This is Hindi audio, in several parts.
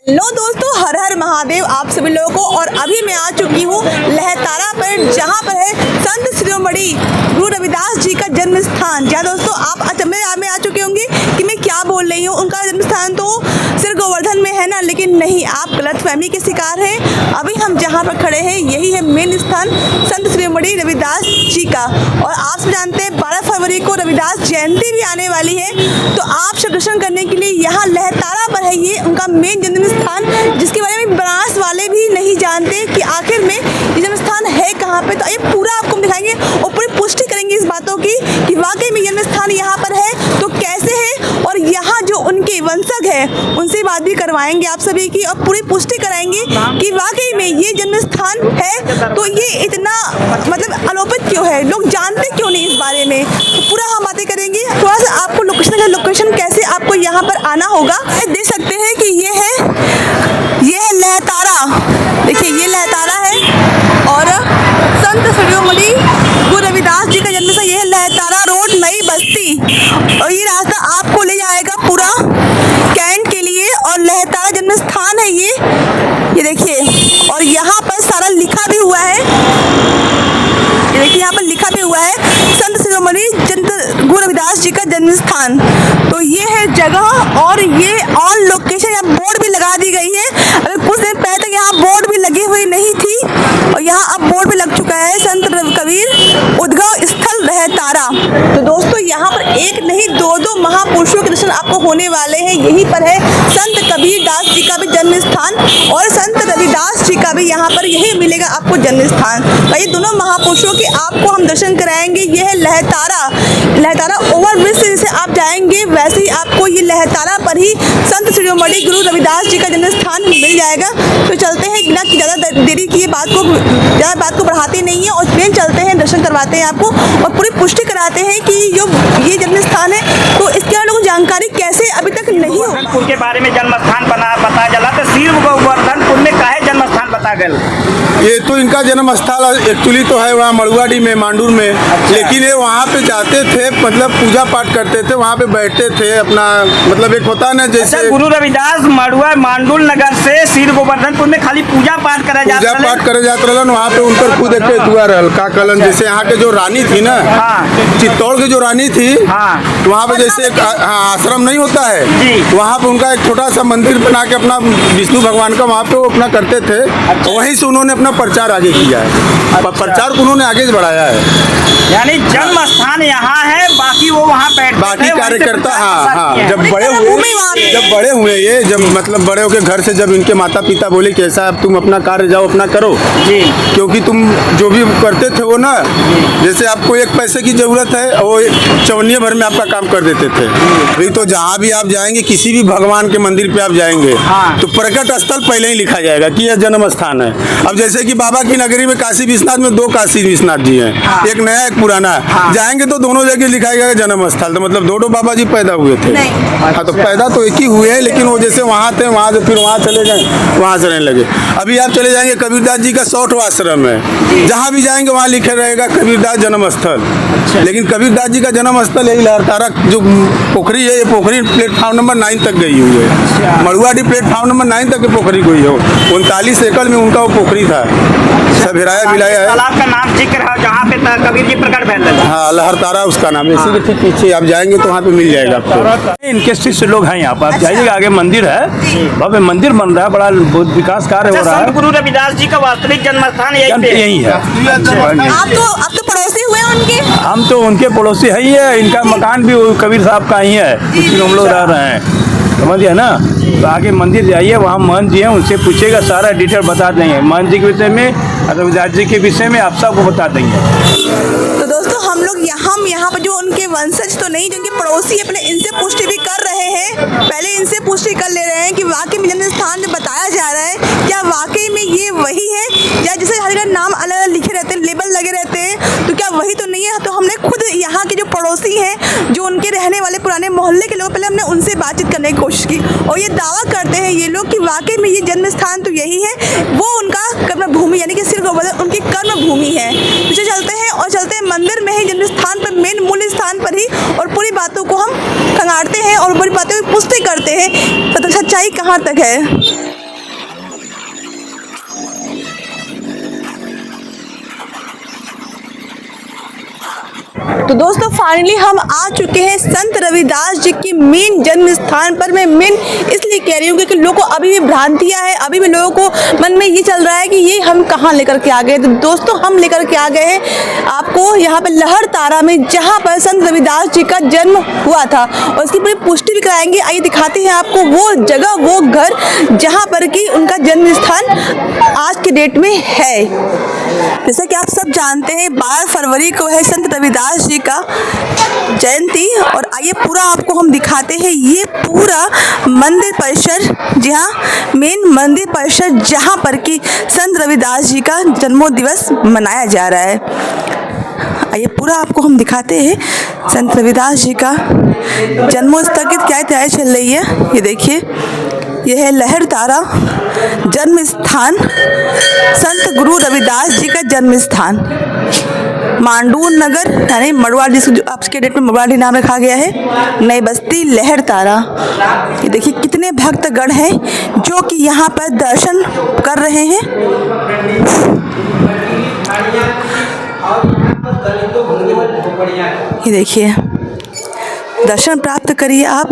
लो दोस्तों, हर हर महादेव आप सभी लोगों को। और अभी मैं आ चुकी हूँ लहतारा पर, जहाँ पर है संत शिरोमणि गुरु रविदास जी का जन्म स्थान। जहाँ दोस्तों आप अचंभे में आ चुके होंगे कि मैं क्या बोल रही हूँ, उनका जन्म स्थान तो सिर्फ गोवर्धन में है ना, लेकिन नहीं, आप गलतफहमी के शिकार हैं। अभी हम जहाँ पर खड़े हैं यही है मेन स्थान संत शिरोमणि रविदास जी का। और आप सब जानते हैं 12 फरवरी को रविदास जयंती भी आने वाली है, तो आप सब दर्शन करने के लिए यहाँ लहतारा पर है ये उनका मेन जन्म स्थान, जिसके बारे में बनारस वाले भी नहीं जानते कि आखिर में ये जन्म स्थान है कहाँ पे। तो ये पूरा आपको दिखाएंगे और पूरी पुष्टि करेंगे इस बातों की कि वाकई में जन्म स्थान यहाँ पर है तो कैसे है, और यहाँ जो उनके वंशज है उनसे बात भी करवाएंगे आप सभी की, और पूरी पुष्टि कराएंगे कि वाकई में ये जन्म स्थान है तो ये इतना मतलब आलोपित क्यों है, लोग जानते क्यों नहीं इस बारे में। तो पूरा हम बातें करेंगे। थोड़ा सा आपको लोकेशन कैसे आपको यहाँ पर आना होगा देख सकते हैं कि ये है लहतारा। देखिए ये लहतारा है और संत शिरोमणि गुरु रविदास जी का जन्म स्थान ये है लहतारा रोड, नई बस्ती। और ये रास्ता आपको ले जाएगा पूरा कैंट के लिए, और लहतारा जन्म स्थान है ये देखिए। और यहाँ पर सारा लिखा भी हुआ है, ये देखिए यहाँ पर लिखा भी हुआ है संत शिरोमणि गुरु रविदास जी का जन्म स्थान। तो ये है जगह, और ये ऑन लोकेशन यहाँ बोर्ड भी लगा दी गई है। अगर कुछ दिन पहले तक यहाँ बोर्ड भी लगी हुई नहीं थी, और यहाँ अब बोर्ड भी लग चुका है संत कबीर उद्गम स्थल लहतारा। तो दोस्तों यहाँ पर एक नहीं दो महापुरुषों के दर्शन आपको होने वाले हैं। यहीं पर है संत कबीर दास जी का भी जन्म स्थान, और संत रविदास जी का भी यहाँ पर यही मिलेगा आपको जन्म स्थान। भाई दोनों महापुरुषों के आपको हम दर्शन कराएंगे। ये है लहतारा ओवरब्रिज से जैसे आप जाएंगे वैसे ही आपको ये लहतारा पर ही संत शिरोमणि गुरु रविदास जी का जन्म स्थान मिल जाएगा। तो चलते हैं, बिना ज़्यादा देरी किए बात को बढ़ाते नहीं है, और ट्रेन चलते हैं, दर्शन करवाते हैं आपको और पूरी पुष्टि कराते हैं कि जो ये जन्म स्थान है तो इसके बारे में जानकारी कैसे अभी तक नहीं हो। गोवर्धनपुर के बारे में जन्म स्थान पता चला तो सिर्फ गोवर्धनपुर में काहे जन्म स्थान बता गया। ये तो इनका जन्म स्थल एक्चुअली तो है वहाँ मड़ुआडी में, मांडूर में। अच्छा। लेकिन ये वहाँ पे जाते थे, मतलब पूजा पाठ करते थे, वहाँ पे बैठते थे अपना, मतलब एक होता है ना जैसे। अच्छा, गुरु रविदास मड़ुआ मांडूर नगर से सिर गोवर्धनपुर में खाली पूजा पाठ करे जाते रहन। वहाँ पे उनकर खुद एक हुआ रहल का कलन। जैसे यहाँ के जो रानी थी ना, चित्तौड़ की जो रानी थी, वहाँ पे जैसे आश्रम नहीं होता है, वहाँ पे उनका एक छोटा सा मंदिर बना के अपना विष्णु भगवान का वहाँ पे वो अपना करते थे। वहीं से उन्होंने अपना प्रचार आगे किया है, प्रचार को उन्होंने आगे बढ़ाया है। यानी जन्म स्थान यहाँ है, बाकी वो वहाँ बैठ बाकी कार्यकर्ता। हाँ, जब बड़े हुए ये, जब मतलब बड़े होके घर से जब इनके माता पिता बोले कि ऐसा अब तुम अपना कार्य जाओ अपना करो जी, क्योंकि तुम जो भी करते थे वो ना, जैसे आपको एक पैसे की जरूरत है वो चवन्नी भर में आपका काम कर देते थे। अभी तो जहाँ भी आप जाएंगे, किसी भी भगवान के मंदिर पे आप जाएंगे तो प्रकट स्थल पहले ही लिखा जाएगा कि यह जन्म स्थान है। अब जैसे कि बाबा की नगरी में काशी विश्वनाथ में 2 काशी विश्वनाथ जी हैं, एक नया एक पुराना। जाएंगे तो दोनों जगह लिखा गया जन्म स्थल, तो मतलब दोनों बाबा जी पैदा हुए थे। हाँ, तो पैदा तो एक ही हुए हैं, लेकिन वो जैसे वहाँ थे, वहाँ से फिर वहाँ चले गए, वहाँ से रहने लगे। अभी आप चले जाएंगे कबीरदास जी का 100वां आश्रम है, जहाँ भी जाएंगे वहाँ लिखे रहेगा कबीरदास जन्म स्थल। लेकिन कबीरदास जी का जन्म स्थल यही लहतारा जो पोखरी है, ये पोखरी प्लेटफॉर्म नंबर 9 तक गई हुई है। मड़ुआडी प्लेटफॉर्म नंबर 9 तक पोखरी गई हो। 39 एकड़ में उनका वो पोखरी था, सब हिराया मिलाया है। तालाब का नाम जिक्र है जहाँ पे कबीर जी प्रकट भैल। हाँ, लहतारा उसका नाम है। इसी के ठीक पीछे आप जाएंगे तो वहाँ पे मिल जाएगा आपको। इनके शिष्य लोग हैं यहाँ पर, आप जाइएगा आगे मंदिर है, भव्य मंदिर बन रहा है, बड़ा बहुत विकास कार्य हो रहा है। गुरु रविदास जी का वास्तविक जन्म स्थान यही है। आप तो पड़ोसी हुए उनके? हम तो उनके पड़ोसी है ही है, इनका मकान भी कबीर साहब का ही है, उसी हम लोग रह रहे हैं, समझिए ना। तो आगे मंदिर जाइए, वहाँ महंत जी हैं, उनसे पूछेगा, सारा डिटेल बता देंगे महंत जी के विषय में, रविदास जी के विषय में आप सबको बता देंगे। तो दोस्तों हम यहाँ पर जो उनके वंशज तो नहीं, जो उनके पड़ोसी अपने, इनसे पुष्टि भी कर रहे हैं। पहले इनसे पुष्टि कर ले रहे हैं कि वाकई में जन्म स्थान जो बताया जा रहा है क्या वाकई में ये वही है, या जैसे हर जगह नाम अलग अलग लिखे रहते हैं, लेबल लगे रहते हैं, तो क्या वही तो नहीं है। तो हमने खुद यहाँ के जो पड़ोसी हैं, जो उनके रहने वाले पुराने मोहल्ले के लोग, पहले हमने उनसे बातचीत करने की कोशिश की, और ये दावा करते हैं ये लोग कि वाकई में ये जन्म स्थान तो यही है, वो उनका कर्म भूमि यानी कि सिर गोवर्धन उनकी कर्म भूमि है। पीछे चलते हैं और चलते हैं मंदिर में ही, जन्म स्थान पर, मेन मूल स्थान पर ही, और पूरी बातों को हम खंगाड़ते हैं और पूरी बातों की पुष्टि करते हैं, सच्चाई कहाँ तक है। तो दोस्तों फाइनली हम आ चुके हैं संत रविदास जी की मेन जन्म स्थान पर। मैं मेन इसलिए कह रही हूँ क्योंकि लोगों को अभी भी भ्रांतियाँ हैं, अभी भी लोगों को मन में ये चल रहा है कि ये हम कहाँ लेकर के आ गए। तो दोस्तों हम लेकर के आ गए हैं आपको यहाँ पर लहर तारा में, जहाँ पर संत रविदास जी का जन्म हुआ था और इसकी पूरी पुष्टि भी कराएंगे। आइए दिखाते हैं आपको वो जगह, वो घर जहाँ पर कि उनका जन्म स्थान आज के डेट में है। जैसा कि आप सब जानते हैं 12 फरवरी को है संत रविदास जी का जयंती। और आइए पूरा आपको हम दिखाते हैं ये पूरा मंदिर परिसर, जी हाँ मेन मंदिर परिसर जहाँ पर कि संत रविदास जी का जन्मोदिवस मनाया जा रहा है। आइए पूरा आपको हम दिखाते हैं संत रविदास जी का जन्मोत्सव की क्या तैयारी चल रही है। ये देखिए, यह है लहर तारा जन्म स्थान, संत गुरु रविदास जी का जन्म स्थान, मांडूर नगर यानी मड़वाड़ी, जिसको आज के डेट में मड़वाड़ी नाम रखा गया है, नई बस्ती लहर तारा। ये देखिए कितने भक्तगण हैं जो कि यहाँ पर दर्शन कर रहे हैं। ये देखिए दर्शन प्राप्त करिए आप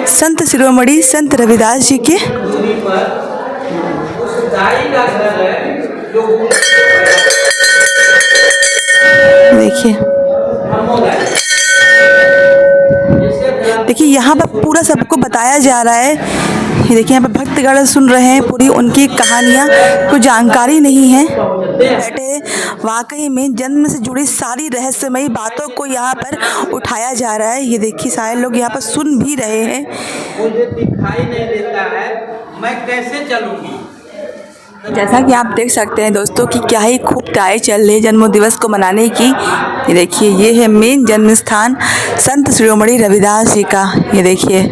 संत शिरोमणि संत रविदास जी के। देखिए यहाँ पर पूरा सबको बताया जा रहा है। ये देखिए यहाँ पर भक्तगण सुन रहे हैं पूरी उनकी कहानियाँ, कोई जानकारी नहीं है। बैठे वाकई में जन्म से जुड़ी सारी रहस्यमयी बातों को यहाँ पर उठाया जा रहा है। ये देखिए सारे लोग यहाँ पर सुन भी रहे हैं। मुझे दिखाई नहीं देता है, मैं कैसे चलूँगी। जैसा कि आप देख सकते हैं दोस्तों कि क्या ही खूब तैयारी चल रही है जन्मदिवस को मनाने की। ये देखिए ये है मेन जन्म स्थान संत शिरोमणि रविदास जी का। ये देखिए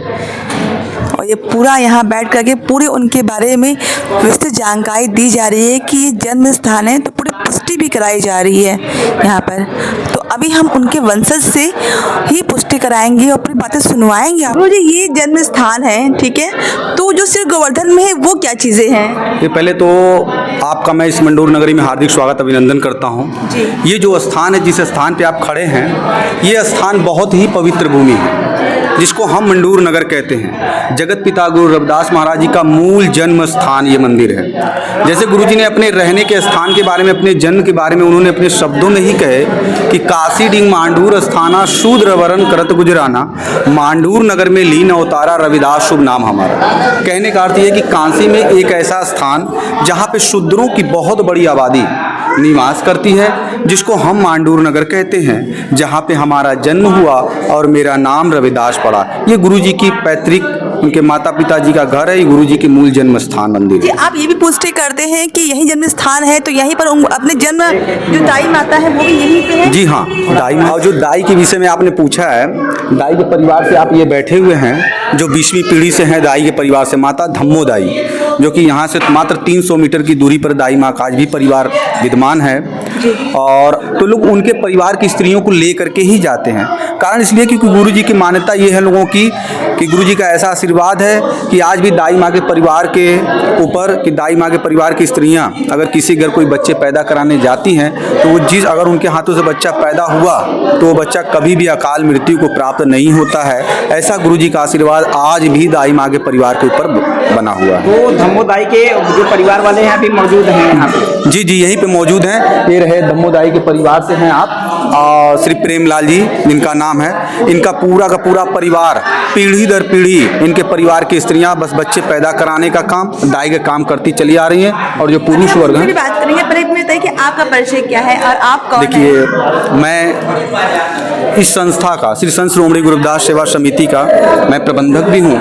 और ये पूरा यहाँ बैठ करके पूरे उनके बारे में विस्तृत जानकारी दी जा रही है कि ये जन्म स्थान है, तो पूरी पुष्टि भी कराई जा रही है यहाँ पर। तो अभी हम उनके वंशज से ही पुष्टि कराएंगे और पूरी बातें सुनवाएंगे। गुरु जी ये जन्म स्थान है, ठीक है, तो जो सिर्फ गोवर्धन में है वो क्या चीज़ें हैं? ये पहले तो आपका मैं इस मंडूर नगरी में हार्दिक स्वागत अभिनंदन करता हूँ। ये जो स्थान है, जिस स्थान पे आप खड़े हैं, ये स्थान बहुत ही पवित्र भूमि है जिसको हम मंडूर नगर कहते हैं। जगत पिता गुरु रविदास महाराज जी का मूल जन्म स्थान ये मंदिर है। जैसे गुरु जी ने अपने रहने के स्थान के बारे में, अपने जन्म के बारे में उन्होंने अपने शब्दों में ही कहे कि काशी डिंग मांडूर स्थाना शूद्र वरण करत गुजराना, मांडूर नगर में लीन अवतारा रविदास शुभ नाम हमारा। कहने का अर्थ ये है कि काशी में एक ऐसा स्थान जहाँ पे शूद्रों की बहुत बड़ी आबादी निवास करती है, जिसको हम मांडूर नगर कहते हैं, जहाँ पे हमारा जन्म हुआ और मेरा नाम रविदास पड़ा। ये गुरुजी की पैतृक, उनके माता पिता जी का घर है, ये गुरुजी के मूल जन्म स्थान मंदिर है। आप ये भी पुष्टि करते हैं कि यही जन्म स्थान है, तो यहीं पर अपने जन्म जो दाई माता है वो भी यहीं पे है? जी हाँ, दाई माँ। और जो दाई के विषय में आपने पूछा है, दाई के परिवार से आप ये बैठे हुए हैं जो 20वीं पीढ़ी से हैं दाई के परिवार से, माता धम्मो दाई, जो कि यहाँ से मात्र 300 मीटर की दूरी पर दाई माँ का आज भी परिवार विद्यमान है। और तो लोग उनके परिवार की स्त्रियों को ले करके ही जाते हैं। कारण इसलिए क्योंकि गुरुजी की मान्यता ये है लोगों की कि गुरुजी का ऐसा आशीर्वाद है कि आज भी दाई माँ के परिवार के ऊपर, कि दाई माँ के परिवार की स्त्रियाँ अगर किसी घर कोई बच्चे पैदा कराने जाती हैं, तो वो चीज़ अगर उनके हाथों से बच्चा पैदा हुआ तो वो बच्चा कभी भी अकाल मृत्यु को प्राप्त नहीं होता है। ऐसा गुरुजी का आशीर्वाद आज भी दाई माँ के परिवार के ऊपर बना हुआ है। तो धम्मोदाई के जो परिवार वाले यहाँ पे मौजूद हैं यहाँ पे? जी जी, यहीं पे मौजूद हैं। ये रहे धम्मोदाई के परिवार से हैं आप, श्री प्रेमलाल जी जिनका नाम है। इनका पूरा का पूरा परिवार पीढ़ी दर पीढ़ी, इनके परिवार की स्त्रियां बस बच्चे पैदा कराने का काम, दाई का काम करती चली आ रही हैं। और जो पुरुष वर्ग हैं, बात करेंगे, पर इसमें बताइए कि आपका परिचय क्या है और आप कौन हैं? देखिए मैं इस संस्था का, श्री संत शिरोमणि गुरु रविदास सेवा समिति का मैं प्रबंधक भी हूँ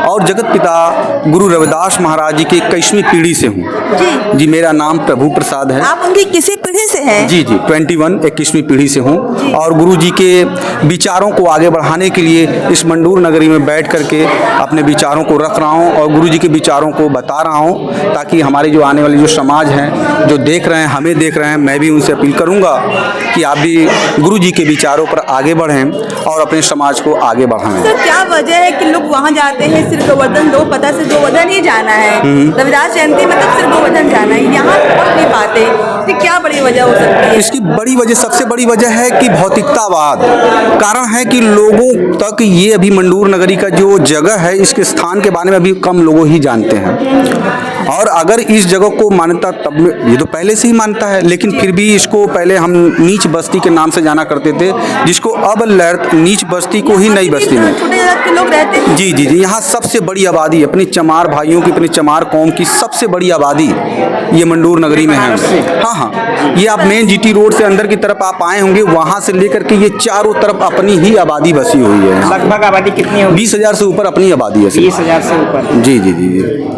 और जगत पिता गुरु रविदास महाराज जी की 21वीं पीढ़ी से हूँ। जी, मेरा नाम प्रभु प्रसाद है। आप उनकी किसी पीढ़ी से हैं? जी जी, 21वीं पीढ़ी से हूँ और गुरु जी के विचारों को आगे बढ़ाने के लिए इस मंडूर नगरी में बैठ करके अपने विचारों को रख रहा हूँ और गुरु जी के विचारों को बता रहा हूँ, ताकि हमारे जो आने वाले जो समाज हैं, जो देख रहे हैं, हमें देख रहे हैं, मैं भी उनसे अपील करूँगा कि आप भी गुरु जी के विचारों पर आगे बढ़ें और अपने समाज को आगे बढ़ाएं। सर क्या वजह है कि लोग वहाँ जाते हैं, सिर्फ गोवर्धन दो, पता से गोवर्धन ही जाना है। रविदास जयंती मतलब सिर्फ गोवर्धन जाना है, यहाँ पहुँच नहीं पाते। इसकी क्या बड़ी वजह हो सकती है? इसकी बड़ी वजह, सबसे बड़ी वजह है कि भौतिकतावाद। कारण है कि लोगों तक ये अभी मंडूर नगरी का जो जगह है, इसके स्थान के बारे में अभी कम लोग ही जानते हैं। और अगर इस जगह को मान्यता, तब ये तो पहले से ही मानता है, लेकिन फिर भी इसको पहले हम नीच बस्ती के नाम से जाना करते थे, जिसको अब नीच बस्ती को ही नई बस्ती में छोटे जात के लोग रहते हैं। जी जी जी, यहाँ सबसे बड़ी आबादी, अपनी चमार भाइयों की, अपनी चमार कौम की सबसे बड़ी आबादी ये मंडूर नगरी में है। हाँ हाँ, ये आप मेन जीटी रोड से अंदर की तरफ आप आए होंगे, वहाँ से लेकर के ये चारों तरफ अपनी ही आबादी बसी हुई है। लगभग आबादी कितनी होगी? 20,000 से ऊपर अपनी आबादी है। 20,000 से ऊपर। जी जी जी जी।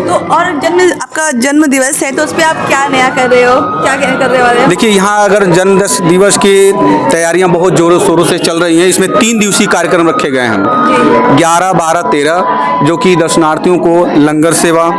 तो और आपका जन्म दिवस है, तो उस पर आप क्या नया कर रहे हो, क्या क्या करने वाले हो? देखिए, यहाँ अगर जन्म दिवस की तैयारियां बहुत जोरों शोरों से चल रही हैं। इसमें 3 दिवसीय कार्यक्रम रखे गए हैं, 11, 12, 13, जो कि दर्शनार्थियों को लंगर सेवा,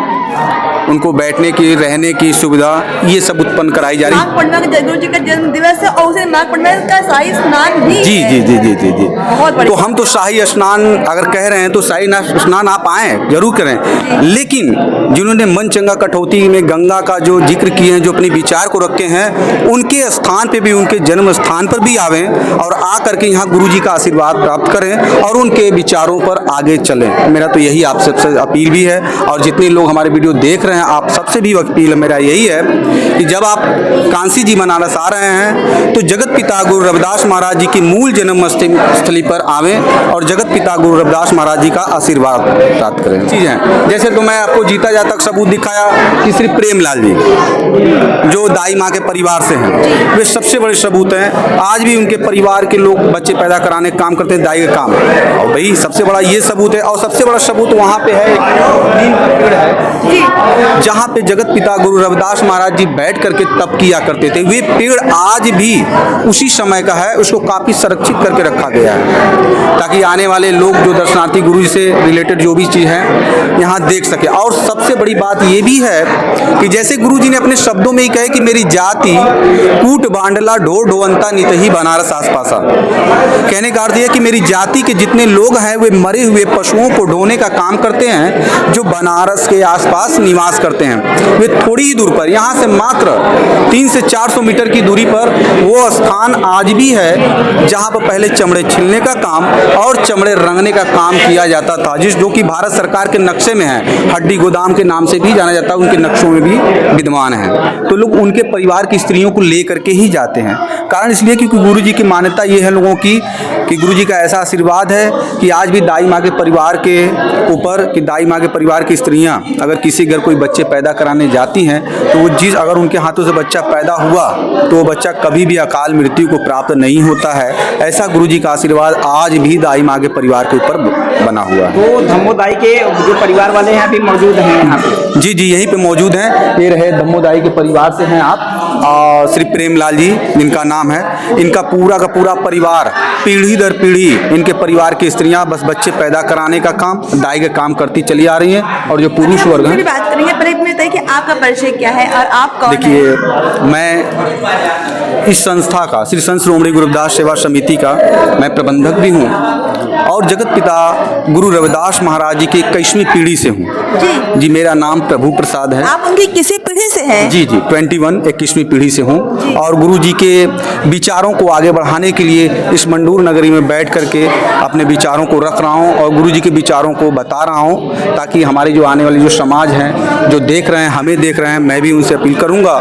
उनको बैठने की, रहने की सुविधा, ये सब उत्पन्न कराई जा रही है। माघ पूर्णिमा का गुरु जी का जन्म दिवस है और उसे माघ पूर्णिमा का शाही स्नान भी जी है। जी जी जी जी जी। बहुत बढ़िया। तो हम तो शाही स्नान अगर कह रहे हैं तो शाही स्नान आप आए जरूर करें, लेकिन जिन्होंने मन चंगा कटौती में गंगा का जो जिक्र किए हैं, जो अपने विचार को रखे हैं, उनके स्थान पे भी, उनके जन्म स्थान पर भी आवें और आ करके यहाँ गुरु जी का आशीर्वाद प्राप्त करें और उनके विचारों पर आगे चलें। मेरा तो यही आप सबसे अपील भी है, और जितने लोग हमारे वीडियो देख रहे हैं, आप सबसे भी अपील मेरा यही है कि जब आप कांसी जी बनारस आ रहे हैं तो जगत पिता गुरु रविदास महाराज जी की मूल जन्म स्थली पर आवें और जगत पिता गुरु रविदास महाराज जी का आशीर्वाद प्राप्त करें। चीज़ें जैसे तो मैं आपको जीता जाता सबूत दिखाया कि श्री प्रेमलाल जी जो दाई माँ के परिवार से हैं, वे सबसे बड़े सबूत हैं। आज भी उनके परिवार के लोग बच्चे पैदा कराने का काम करते हैं, दाई का काम, और भाई सबसे बड़ा ये सबूत है। और सबसे बड़ा सबूत वहाँ पे है, नीम का पेड़ है जहाँ पे जगत पिता गुरु रविदास महाराज जी बैठ करके तप किया करते थे। वे पेड़ आज भी उसी समय का है, उसको काफ़ी संरक्षित करके रखा गया है ताकि आने वाले लोग जो दर्शनार्थी गुरु जी से रिलेटेड जो भी चीज़ है यहाँ देख सके। और सबसे बड़ी बात ये भी है कि जैसे गुरु जी ने अपने शब्दों में ही कहे कि मेरी जाति कूट बांडला ढोर ढोवंता नित ही बनारस आसपासा, कहने का अर्थ यह कि मेरी जाति के जितने लोग हैं वे मरे हुए पशुओं को ढोने का काम करते हैं, जो बनारस के आसपास निवास करते हैं। वे थोड़ी ही दूर पर, यहाँ से मात्र 300 से 400 मीटर की दूरी पर वो स्थान आज भी है जहाँ पर पहले चमड़े छिलने का काम और चमड़े रंगने का काम किया जाता था, जो कि भारत सरकार के नक्शे में है, हड्डी गोदाम के नाम से भी जाना जाता है, उनके नक्शों में भी विद्यमान है। तो लोग उनके परिवार की स्त्रियों को ले करके ही जाते हैं। कारण इसलिए क्योंकि गुरु जी की मान्यता ये है लोगों की कि गुरु जी का ऐसा आशीर्वाद है कि आज भी दाई माँ के परिवार के ऊपर, कि दाई माँ के परिवार की स्त्रियाँ अगर किसी घर कोई बच्चे पैदा कराने जाती हैं तो वो चीज़, अगर उनके हाथों से बच्चा पैदा हुआ तो वो बच्चा कभी भी अकाल मृत्यु को प्राप्त नहीं होता है। ऐसा गुरु जी का आशीर्वाद आज भी दाई माँ के परिवार के ऊपर बना हुआ है। तो धम्मोदाई के जो परिवार वाले हैं अभी मौजूद हैं यहाँ पे? जी जी, यहीं पे मौजूद हैं। ये रहे धम्मोदाई के परिवार से हैं आप, श्री प्रेमलाल जी जिनका नाम है। इनका पूरा का पूरा परिवार, पीढ़ी दर पीढ़ी इनके परिवार की स्त्रियां बस बच्चे पैदा कराने का काम, दाई का काम करती चली आ रही हैं। और जो पुरुष वर्ग हैं, बात करेंगे, पर इसमें बताइए कि आपका परिचय क्या है और आप कौन हैं? देखिए, मैं इस संस्था का, श्री संत शिरोमणि गुरु रविदास सेवा समिति का मैं प्रबंधक भी हूँ और जगत पिता गुरु रविदास महाराज जी की 21वीं पीढ़ी से हूँ। जी, मेरा नाम प्रभु प्रसाद है। आप उनकी किसी पीढ़ी से हैं? जी जी, 21वीं पीढ़ी से हूँ और गुरु जी के विचारों को आगे बढ़ाने के लिए इस मंडूर नगरी में बैठ करके अपने विचारों को रख रहा हूँ और गुरु जी के विचारों को बता रहा हूँ, ताकि हमारे जो आने वाले जो समाज हैं, जो देख रहे हैं, हमें देख रहे हैं, मैं भी उनसे अपील करूँगा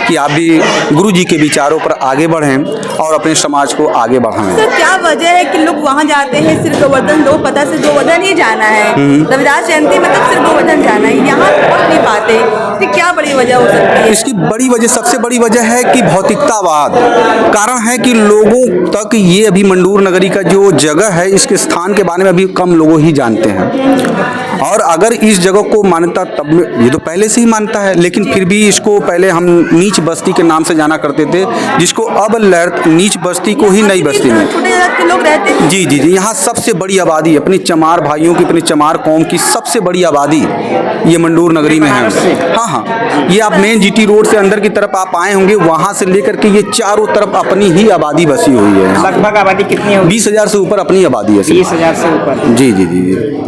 कि आप भी गुरु जी के विचारों पर आगे बढ़ें और अपने समाज को आगे बढ़ाएं। तो क्या वजह है कि लोग वहाँ जाते हैं, सिर्फ गोवर्धन दो, पता से गोवर्धन ही जाना है, रविदास जयंती मतलब सिर्फ गोवर्धन जाना है, यहाँ पहुँच नहीं पाते? इसकी क्या बड़ी वजह हो सकती है? इसकी बड़ी वजह, सबसे बड़ी वजह है कि भौतिकतावाद। कारण है कि लोगों तक ये अभी मंडूर नगरी का जो जगह है, इसके स्थान के बारे में अभी कम लोग ही जानते हैं। और अगर इस जगह को मान्यता तब ये तो पहले से ही मानता है, लेकिन फिर भी इसको पहले हम नीच बस्ती के नाम से जाना करते थे, जिसको अब नीच बस्ती को ही नई बस्ती में छोटे जात के लोग रहते हैं। जी जी जी, यहाँ सबसे बड़ी आबादी अपनी चमार भाइयों की, अपनी चमार कौम की सबसे बड़ी आबादी ये मंडूर नगरी में है। हाँ हाँ, ये आप मेन जीटी रोड से अंदर की तरफ आप आए होंगे, वहाँ से लेकर के ये चारों तरफ अपनी ही आबादी बसी हुई है। लगभग आबादी कितनी होगी? 20,000 से ऊपर अपनी आबादी है। 20,000 से ऊपर। जी जी जी जी।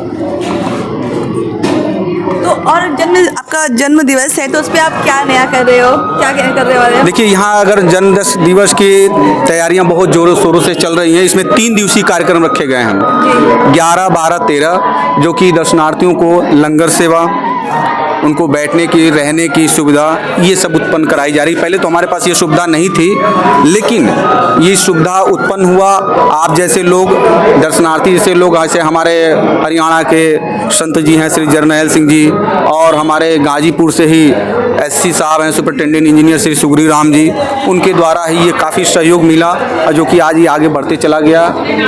तो और आपका जन्म दिवस है तो उस पे आप क्या नया कर रहे हो, क्या क्या करने वाले हो? देखिए, यहाँ अगर जन्म दिवस की तैयारियां बहुत जोरों शोरों से चल रही हैं। इसमें 3 दिवसीय कार्यक्रम रखे गए हैं, 11, 12, 13, जो कि दर्शनार्थियों को लंगर सेवा, उनको बैठने की, रहने की सुविधा, ये सब उत्पन्न कराई जा रही। पहले तो हमारे पास ये सुविधा नहीं थी, लेकिन ये सुविधा उत्पन्न हुआ। आप जैसे लोग, दर्शनार्थी जैसे लोग, ऐसे हमारे हरियाणा के संत जी हैं श्री जरनैल सिंह जी, और हमारे गाजीपुर से ही SC साहब हैं, सुपरिटेंडेंट इंजीनियर श्री सुग्री राम जी, उनके द्वारा ही ये काफ़ी सहयोग मिला, जो कि आज ये आगे बढ़ते चला गया।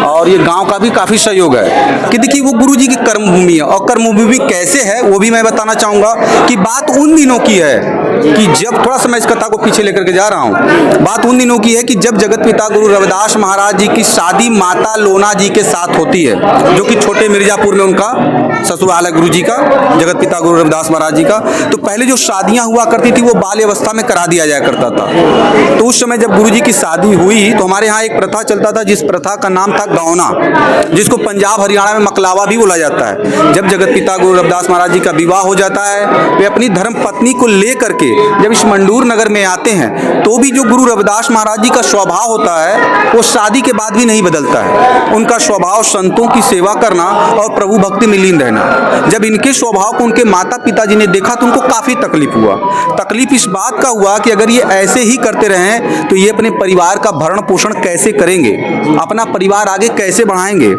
और ये गांव का भी काफ़ी सहयोग है कि देखिए, वो गुरु जी की कर्मभूमि है, और कर्मभूमि कैसे है वो भी मैं बताना चाहूँगा कि बात उन दिनों की है कि जब, थोड़ा सा मैं इस कथा को पीछे लेकर के जा रहा हूँ, बात उन दिनों की है कि जब जगत पिता गुरु रविदास महाराज जी की शादी माता लोना जी के साथ होती है, जो कि छोटे मिर्जापुर में उनका ससुराल है गुरु जी का, जगत पिता गुरु रविदास महाराज जी का। तो पहले जो शादियां हुआ करती थी वो बाल्य अवस्था में करा दिया जाया करता था। तो उस समय जब गुरु जी की शादी हुई तो हमारे यहाँ एक प्रथा चलता था, जिस प्रथा का नाम था गौना, जिसको पंजाब हरियाणा में मकलावा भी बोला जाता है। जब जगत पिता गुरु रविदास महाराज जी का विवाह हो जाता है, वे अपनी धर्म पत्नी को लेकर के जब इस मंडूर नगर में आते हैं, तो भी जो गुरु रविदास महाराज जी का स्वभाव होता है वो शादी के बाद भी नहीं बदलता है। उनका स्वभाव संतों की सेवा करना और प्रभु भक्ति में लीन रहना। जब इनके स्वभाव को उनके माता पिताजी ने देखा तो उनको काफ़ी तकलीफ हुआ। तकलीफ इस बात का हुआ कि अगर ये ऐसे ही करते रहें तो ये अपने परिवार का भरण पोषण कैसे करेंगे, अपना परिवार आगे कैसे बढ़ाएंगे।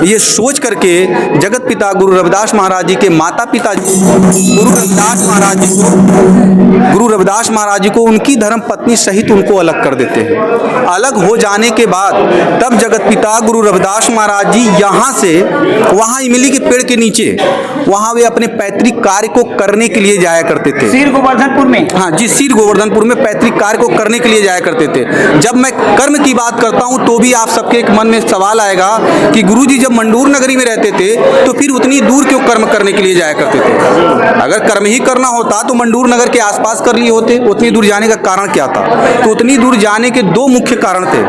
ये सोच करके जगत पिता गुरु रविदास महाराज जी के माता पिता गुरु रविदास महाराज जी को उनकी धर्म पत्नी सहित उनको अलग कर देते हैं। अलग हो जाने के बाद तब जगत पिता गुरु रविदास महाराज जी यहाँ से वहाँ इमली के पेड़ के नीचे, वहाँ वे अपने पैतृक कार्य को करने के लिए जाया करते थे। सिर गोवर्धनपुर में? हाँ जी, सिर गोवर्धनपुर में पैतृक कार्य को करने के लिए जाया करते थे। जब मैं कर्म की बात करता हूँ तो भी आप सबके एक मन में सवाल आएगा कि गुरुजी जब मंडूर नगरी में रहते थे तो फिर उतनी दूर क्यों कर्म करने के लिए जाया करते थे? अगर कर्म ही करना होता तो मंडूर नगर के आसपास कर लिए होते। उतनी दूर जाने का कारण क्या था? तो उतनी दूर जाने के 2 मुख्य कारण थे।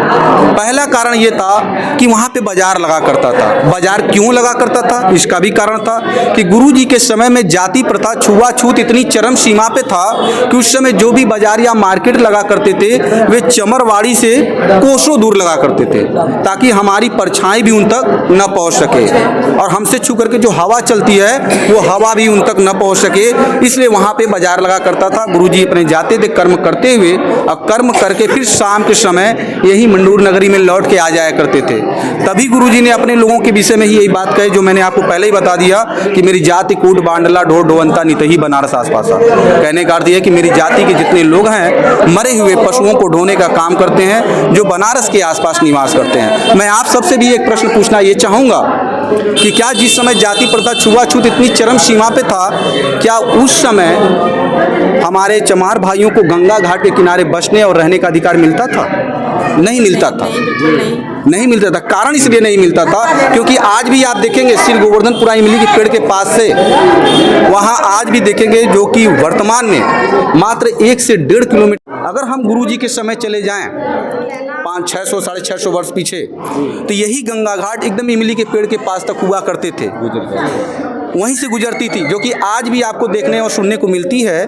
पहला कारण ये था कि वहाँ पे बाजार लगा करता था। बाजार क्यों लगा करता था? इसका भी कारण था कि गुरुजी के समय में जाति प्रथा, छुआछूत इतनी चरम सीमा पे था कि उस समय जो भी बाजार या मार्केट लगा करते थे वे चमरवाड़ी से कोसों दूर लगा करते थे, ताकि हमारी परछाई भी उन तक न पहुँच सके, और हमसे छू करके जो हवा चलती है वो हवा भी उन तक न पहुँच सके। इसलिए वहाँ पे बाजार लगा करता था। गुरुजी अपने जाते थे कर्म करते हुए, और कर्म करके फिर शाम के समय यही मंडूर नगरी में लौट के आ जाया करते थे। तभी गुरुजी ने अपने लोगों के विषय में ही यही बात कही जो मैंने आपको पहले ही बता दिया कि मेरी जाति कूट बांडला ढोर ढोवंता नितही बनारस आसपासा। कहने का अर्थ यह कि मेरी जाति के जितने लोग हैं मरे हुए पशुओं को ढोने का काम करते हैं, जो बनारस के आसपास निवास करते हैं। मैं आप सबसे भी एक प्रश्न पूछना ये चाहूँगा कि क्या जिस समय जाति प्रथा, छुआछूत इतनी चरम सीमा पे था, क्या उस समय हमारे चमार भाइयों को गंगा घाट के किनारे बसने और रहने का अधिकार मिलता था? नहीं मिलता था। नहीं मिलता था। कारण इसलिए नहीं मिलता था क्योंकि आज भी आप देखेंगे सिर गोवर्धनपुरा इमली के पेड़ के पास से वहाँ आज भी देखेंगे, जो कि वर्तमान में मात्र 1 से 1.5 किलोमीटर, अगर हम गुरुजी के समय चले जाएं 500-600 साढ़े 600 वर्ष पीछे, तो यही गंगा घाट एकदम इमली के पेड़ के पास तक हुआ करते थे, वहीं से गुजरती थी। जो कि आज भी आपको देखने और सुनने को मिलती है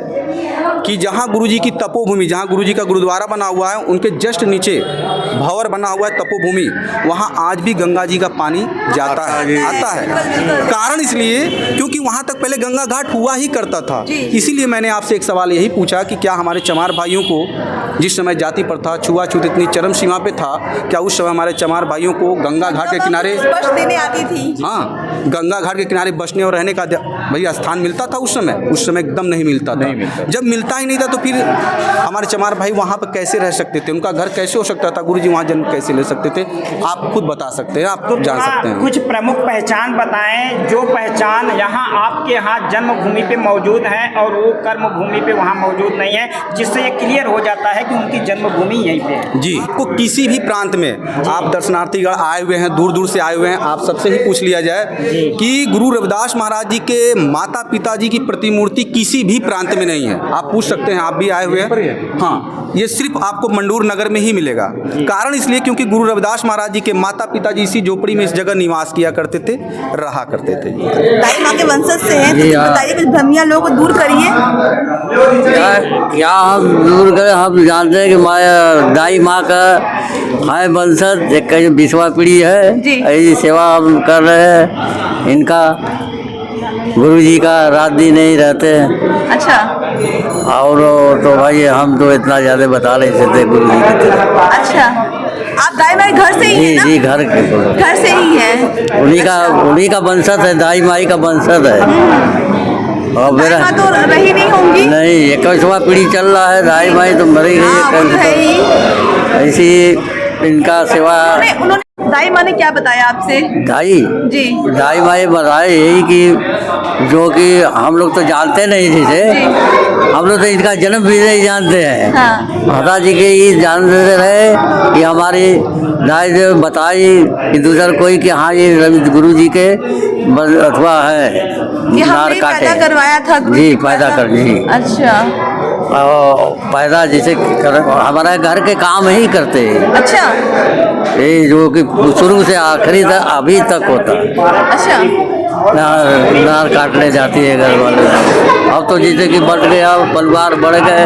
कि जहाँ गुरुजी की तपोभूमि, जहाँ गुरुजी का गुरुद्वारा बना हुआ है, उनके जस्ट नीचे भंवर बना हुआ है तपोभूमि, वहाँ आज भी गंगा जी का पानी जाता है, आता है। कारण इसलिए क्योंकि वहाँ तक पहले गंगा घाट हुआ ही करता था। इसीलिए मैंने आपसे एक सवाल यही पूछा कि क्या हमारे चमार भाइयों को जिस समय जाति प्रथा, छुआछूत इतनी चरम सीमा पे था, क्या उस समय हमारे चमार भाइयों को गंगा घाट के किनारे देने आती थी? हाँ, गंगा घाट के किनारे बसने में रहने का भैया स्थान मिलता था उस समय एकदम नहीं मिलता था। जब मिलता ही नहीं था तो फिर हमारे चमार भाई वहाँ पर कैसे रह सकते थे, उनका घर कैसे हो सकता था, गुरुजी वहाँ जन्म कैसे ले सकते थे, आप खुद बता सकते हैं, आप खुद जान सकते हैं। कुछ प्रमुख पहचान बताएं, जो पहचान यहाँ आपके यहाँ जन्मभूमि पे मौजूद है और वो कर्म भूमि पे वहाँ मौजूद नहीं है, जिससे ये क्लियर हो जाता है कि उनकी जन्मभूमि यहीं पे है। जी, को किसी भी प्रांत में आप दर्शनार्थीगण आए हुए हैं, दूर दूर से आए हुए हैं, आप सबसे ही पूछ लिया जाए कि गुरु रविदास महाराज जी के माता पिताजी की प्रतिमूर्ति किसी भी प्रांत में नहीं है। आप पूछ सकते हैं, आप भी आए हुए हैं। हाँ, ये सिर्फ आपको मंडूर नगर में ही मिलेगा। कारण इसलिए क्योंकि गुरु रविदास महाराज जी के माता पिताजी इसी झोपड़ी में इस जगह निवास किया करते थे, रहा करते थे। दाई माँ के वंशज से हैं, तो बताइए कुछ भ्रमिया लोगों को दूर करिए। क्या हम दूर करें, हम जानते हैं कि दाई माँ का है वंशज, एक 20वां पीढ़ी है, ऐसी सेवा हम कर रहे हैं। इनका गुरुजी का रात दिन नहीं रहते हैं। अच्छा, और तो भाई हम तो इतना ज़्यादा बता नहीं सकते गुरुजी की तरफ। अच्छा, आप दाई माई घर से ही हैं ना? जी, घर से ही हैं। उन्हीं का वंशज है, दाई माई का वंशज है। और मेरा तो रही नहीं होंगी? नहीं, 21वां पीढ़ी चल रहा है, दाई माई तो मरी गई है। ऐसी इनका सेवा। उन्होंने दाई माँ ने क्या बताया आपसे? दाई माँ बताया यही कि जो कि हम लोग तो जानते नहीं थे, हम लोग तो इनका जन्म भी नहीं जानते हैं। हाँ। माता जी के ये जानते रहे कि हमारी दाई जो बताई कि दूसरा कोई कि हाँ ये गुरु जी के अथवा है, नार काटे पैदा करवाया था। जी, पैदा कर जी। अच्छा, पैदा जैसे हमारा घर के काम ही करते हैं। अच्छा, ये जो कि शुरू से आखिरी तक अभी तक होता है। अच्छा, नार काटने जाती है घर वाले। अब तो जैसे कि बढ़ गया, परिवार बढ़ गए,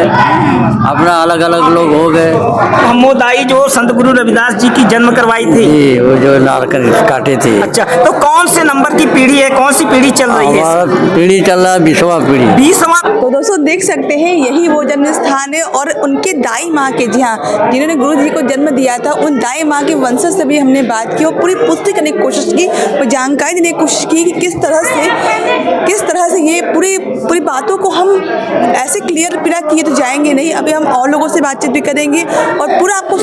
अपना अलग अलग लोग हो गए। हम दाई जो संत गुरु रविदास जी की जन्म करवाई थी, जी, वो जो नार काटे थे। अच्छा, तो कौन से नंबर की पीढ़ी है, कौन सी पीढ़ी चल रही है? पीढ़ी चल रहा है 20वां पीढ़ी। 20वां। तो दोस्तों देख सकते हैं, यही वो जन्म स्थान है और उनके दाई माँ के, जी हाँ, जिन्होंने गुरु जी को जन्म दिया था, उन दाई माँ के वंशज से भी हमने बात की और पूरी पुष्टि करने की कोशिश की और जानकारी देने की कोशिश की कि किस तरह से ये पूरी बातों को हम ऐसे क्लियर बिना किए तो जाएंगे नहीं। अभी हम और लोगों से बातचीत भी करेंगे और पूरा आपको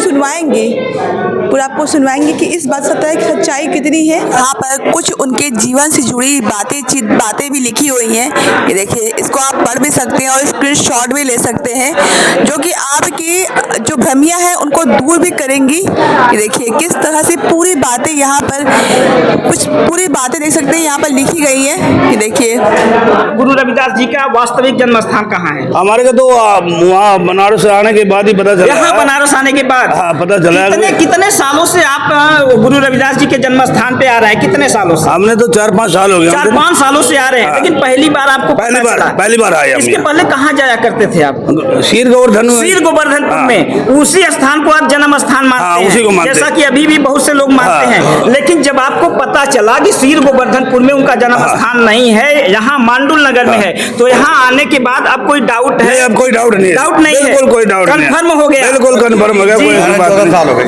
सुनवाएंगे कि इस बात सच्चाई कितनी है। यहाँ पर कुछ उनके जीवन से जुड़ी बातें भी लिखी हुई हैं। ये देखिए, इसको आप पढ़ भी सकते हैं और स्क्रीनशॉट भी ले सकते हैं, जो कि आपकी जो भ्रमियां हैं उनको दूर भी करेंगी। ये देखिए किस तरह से पूरी बातें यहाँ पर पूरी बातें देख सकते हैं यहाँ पर लिखी गई है। ये देखिए, गुरु रविदास जी का वास्तविक जन्म स्थान कहाँ है? हमारे को तो वहाँ बनारस आने के बाद ही पता चला। यहाँ बनारस आने के बाद? हाँ, पता चला। कितने सालों से आप गुरु रविदास जी के जन्म स्थान पे आ रहे हैं? कितने सालों से? हमने तो 4-5 साल हो गए। 4-5 सालों से आ रहे हैं। लेकिन पहली बार आपको पहली बार आए। इसके पहले कहाँ जाया करते थे आप? शीर गोवर्धनपुर में। उसी स्थान को आप जन्म स्थान मानते हैं? उसी को मानते, जैसा कि अभी भी बहुत से लोग मानते हैं। लेकिन जब आपको पता चला कि शीर गोवर्धनपुर में उनका जन्म स्थान नहीं है, यहाँ मांडुल नगर में है, तो यहाँ आने के बाद अब कोई डाउट है? अब कोई डाउट नहीं है। डाउट नहीं है, बिल्कुल कोई डाउट नहीं है। कंफर्म हो गया? बिल्कुल कंफर्म हो गया। 14 साल हो गए।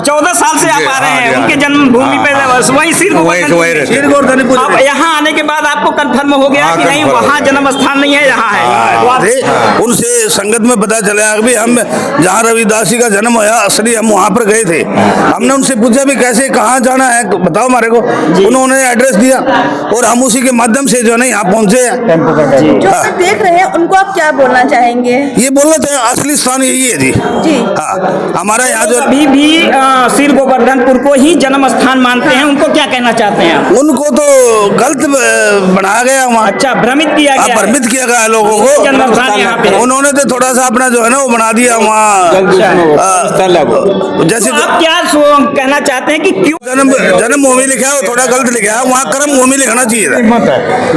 14 साल से आप आ रहे हैं उनके जन्मभूमि पे, वही शीर गोवर्धनपुर। अब यहाँ आने के बाद आपको कंफर्म हो गया कि नहीं, वहाँ जन्म स्थान नहीं है, यहाँ है। उनसे संगत में पता चला कि हम जहाँ रविदास जी का जन्म हुआ असली, हम वहाँ पर गए थे। हमने उनसे पूछा भी कैसे, कहाँ जाना है, बताओ हमारे को। उन्होंने एड्रेस दिया और हम उसी के माध्यम से जो है यहाँ पहुँचे। जो आप देख रहे हैं उनको आप क्या बोलना चाहेंगे? ये बोलना चाहे असली स्थान यही है जी। हाँ, हमारा यहाँ जो अभी भी शीर गोवर्धनपुर को ही जन्म स्थान मानते हैं, उनको क्या कहना चाहते हैं आप? उनको तो गलत बनाया गया वहाँ। अच्छा, भ्रमित किया गया, भ्रमित किया गया लोगों को। जन्म स्थान यहाँ पे उन्होंने तो थोड़ा सा अपना जो है ना वो बना दिया वहाँ। जैसे आप क्या कहना चाहते हैं कि क्यों जन्मभूमि लिखा है, थोड़ा गलत लिखा है, वहाँ कर्म भूमि लिखना चाहिए था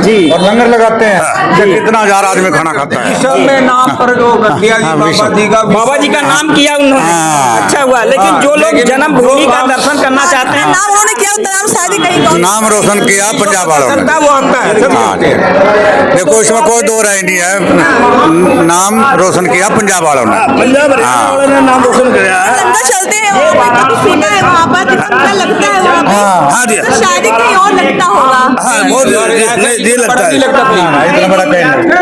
जी। और लंगर लगाते हैं, कितना 1000 आदमी खाना खाता है। नाम पर जो बाबा जी का नाम किया उन्होंने, अच्छा हुआ। लेकिन जो लोग जन्मभूमि का दर्शन करना चाहते हैं, नाम उन्होंने किया, नाम शादी कहीं नाम रोशन किया पंजाब वालों ने। देखो तो इसमें कोई दो राय नहीं है, नाम रोशन किया पंजाब वालों ने। पंजाब हरियाणा वाले ने नाम रोशन किया है। लंगर चलते हैं वहाँ पर, तो सुना है वहाँ पर कितना मेला लगता है वहाँ पे। हाँ जी, तो शायद ही कहीं और लगता होगा। हाँ बहुत ये लगता है, इतना बड़ा कैंड।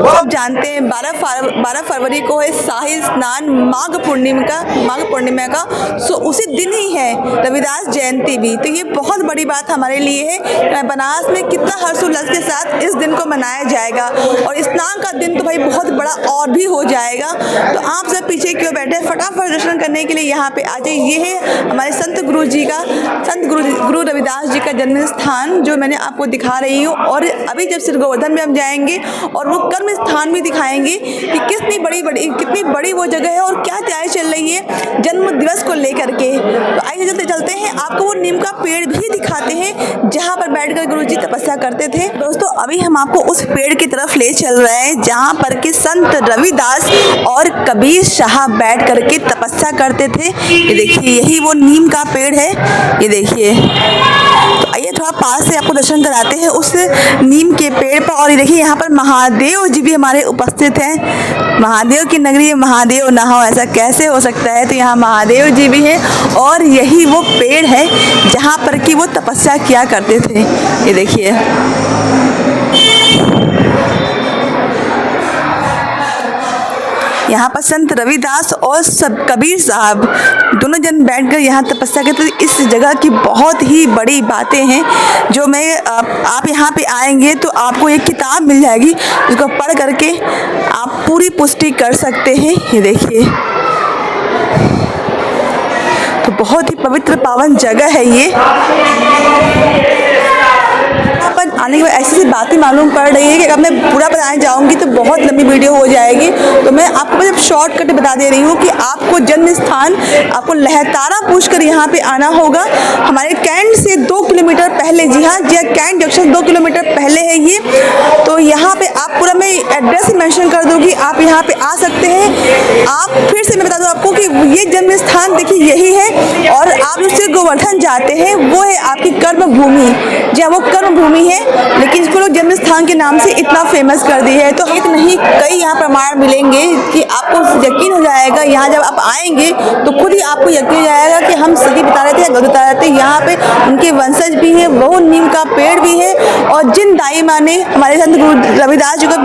आप जानते हैं 12 फरवरी को है शाही स्नान माघ पूर्णिमा का। सो उसी दिन ही है रविदास जयंती भी। तो ये बहुत बड़ी बात हमारे लिए है। बनारस में कितना हर्षोल्लास के साथ इस दिन को मनाया जाएगा, और स्नान का दिन तो भाई बहुत बड़ा और भी हो जाएगा। तो आप सब पीछे क्यों बैठे, फटाफट दर्शन करने के लिए यहाँ पे आ जाइए। ये है हमारे संत गुरु रविदास जी का जन्म स्थान जो मैंने आपको दिखा रही हूँ। और अभी जब श्री गोवर्धन में हम जाएंगे और वो कर्म स्थान भी दिखाएंगे कि कितनी बड़ी वो जगह है और क्या तैयारी चल रही है जन्म दिवस को लेकर के। तो आइए चलते हैं, आपको वो नीम का पेड़ भी दिखाते हैं जहाँ पर बैठकर गुरुजी तपस्या करते थे। दोस्तों अभी हम आपको उस पेड़ की तरफ ले चल रहे हैं जहाँ पर कि संत रविदास और कबीर शाह बैठ करके तपस्या करते थे। ये देखिए यही वो नीम का पेड़ है, ये देखिए। तो आइए थोड़ा पास से आपको दर्शन कराते हैं उस नीम के पेड़ पर। और ये देखिए यहाँ पर महादेव जी भी हमारे उपस्थित हैं। महादेव की नगरी महादेव ना हो ऐसा कैसे हो सकता है। तो यहाँ महादेव जी भी हैं और यही वो पेड़ है जहाँ पर कि वो तपस्या किया करते थे। ये देखिए यहाँ पर संत रविदास और कबीर साहब दोनों जन बैठकर यहाँ तपस्या करते थे। इस जगह की बहुत ही बड़ी बातें हैं जो मैं आप यहाँ पे आएंगे तो आपको एक किताब मिल जाएगी जिसको पढ़ करके आप पूरी पुष्टि कर सकते हैं। ये देखिए तो बहुत ही पवित्र पावन जगह है ये। पर आने के बाद ऐसी बातें मालूम पड़ रही है कि अगर मैं पूरा बताने जाऊंगी तो बहुत लंबी वीडियो हो जाएगी। तो मैं आपको बस शॉर्टकट बता दे रही हूँ कि आपको जन्म स्थान आपको लहतारा पूछकर यहाँ पे आना होगा। हमारे कैंट से 2 किलोमीटर पहले, जी हाँ कैंट जंक्शन 2 किलोमीटर पहले है ये। तो यहाँ पे आप पूरा मैं एड्रेस मेंशन कर दूँगी, आप यहाँ पे आ सकते हैं। आप फिर से मैं बता दूँ आपको कि ये जन्म स्थान देखिए यही है। और आप उससे गोवर्धन जाते हैं वो है आपकी कर्म भूमि, जहाँ वो कर्म भूमि है, लेकिन इसको लोग जन्म स्थान के नाम से इतना फेमस कर दी है। तो एक नहीं कई यहाँ प्रमाण मिलेंगे कि आपको यकीन हो जाएगा। यहाँ जब आप आएंगे तो खुद ही आपको यकीन हो जाएगा कि हम सही बता रहे थे या गलत बता रहे थे। यहाँ पे उनके वंशज भी है, वो नीम का पेड़ भी है। और जिन दाई माँ ने हमारे संत गुरु रविदास जी को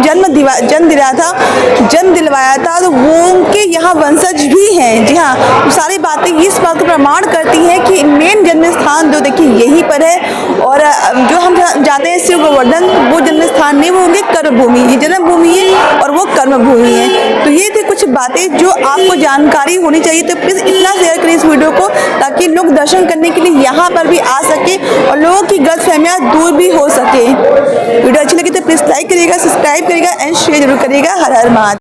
जन्म दिलवाया था तो वो उनके यहाँ वंशज भी हैं। जी हाँ, तो सारी बातें इस बात को प्रमाण करती हैं कि मेन जन्म स्थान जो देखिए यहीं पर है। और जो हम जाते हैं शिव गोवर्धन वो जन्म स्थान नहीं, वो होंगे कर्म भूमि। ये जन्म भूमि है और वो कर्म भूमि है। तो ये थे कुछ बातें जो आपको जानकारी होनी चाहिए। तो प्लीज़ इतना शेयर करें इस वीडियो को ताकि लोग दर्शन करने के लिए यहाँ पर भी आ सके और लोगों की गलतफहमियाँ दूर भी हो सके। वीडियो अच्छी लगी तो प्लीज़ लाइक करिएगा, सब्सक्राइब करिएगा एंड शेयर जरूर करिएगा। हर हर महादेव।